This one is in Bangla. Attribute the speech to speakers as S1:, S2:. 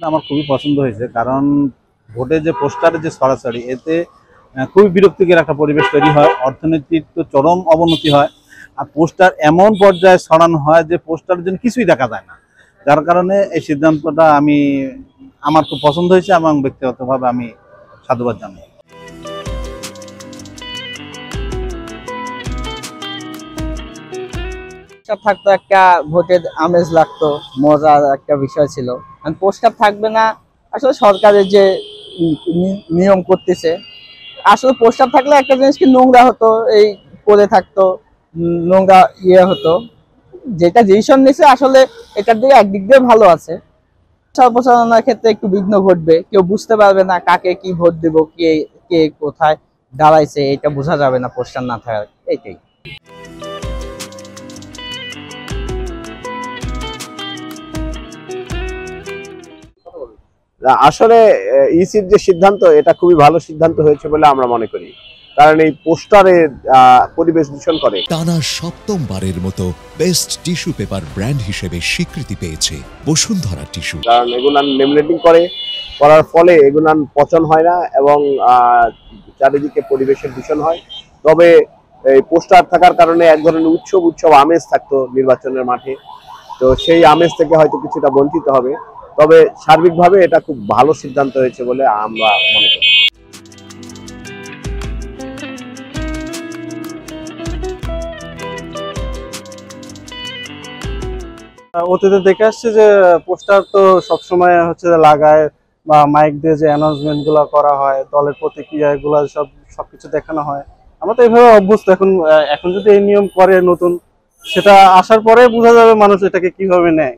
S1: আমার খুবই পছন্দ হয়েছে, কারণ ভোটে যে পোস্টারের যে ছড়াছড়ি, এতে খুবই বিরক্তিকর একটা পরিবেশ তৈরি হয়, অর্থনীতির তো চরম অবনতি হয়। আর পোস্টার এমন পর্যায়ে ছড়ানো হয় যে পোস্টারের জন্য কিছুই দেখা যায় না, যার কারণে এই সিদ্ধান্তটা আমার খুব পছন্দ হয়েছে এবং ব্যক্তিগতভাবে আমি সাধুবাদ জানাই।
S2: থাকতো একটা ভোটের আমেজ লাগতো, মজার একটা বিষয় ছিল। পোস্টার থাকবে না, আসলে সরকারের যে নিয়ম করতেছে, আসলে পোস্টার থাকলে একটা জিনিস কি নোংরা হতো, এই পড়ে থাকতো, নোংরা হতো। যেটা ডিসিশন নিছে আসলে এটার দিকে একদিক দিয়ে ভালো আছে, প্রচারণার ক্ষেত্রে একটু বিঘ্ন ঘটবে, কেউ বুঝতে পারবে না কাকে কি ভোট দেব, কে কে কোথায় দাঁড়াইছে, এটা বোঝা যাবে না পোস্টার না থাকার। এইটাই।
S3: আসলে ইসির যে সিদ্ধান্ত, এটা খুবই ভালো সিদ্ধান্ত হয়েছে বলে আমরা মনে করি, কারণ এই পোস্টারে পরিবেশ দূষণ করে।
S4: টানা সপ্তমবারের মতো বেস্ট টিস্যু পেপার ব্র্যান্ড হিসেবে স্বীকৃতি পেয়েছে বসুন্ধরা টিস্যু।
S3: কারণ এগুলো লেমিনেটিং করার ফলে এগুলো পচন হয় না এবং চারিদিকে পরিবেশের দূষণ হয়। তবে এই পোস্টার থাকার কারণে এক ধরনের উৎসব আমেজ থাকতো নির্বাচনের মাঠে, তো সেই আমেজ থেকে হয়তো কিছুটা বঞ্চিত হবে। তবে সার্বিকভাবে এটা খুব ভালো সিদ্ধান্ত হয়েছে বলে আমরা মনে করি।
S5: অতীতে দেখে আসছে যে পোস্টার তো সবসময় হচ্ছে লাগায়, বা মাইক দিয়ে যে অ্যানাউন্সমেন্ট গুলো করা হয়, দলের প্রতিক্রিয়া এগুলো সবকিছু দেখানো হয়। আমরা তো এইভাবে অভ্যস্ত। এখন যদি এই নিয়ম করে নতুন, সেটা আসার পরে বোঝা যাবে মানুষ এটাকে কিভাবে নেয়।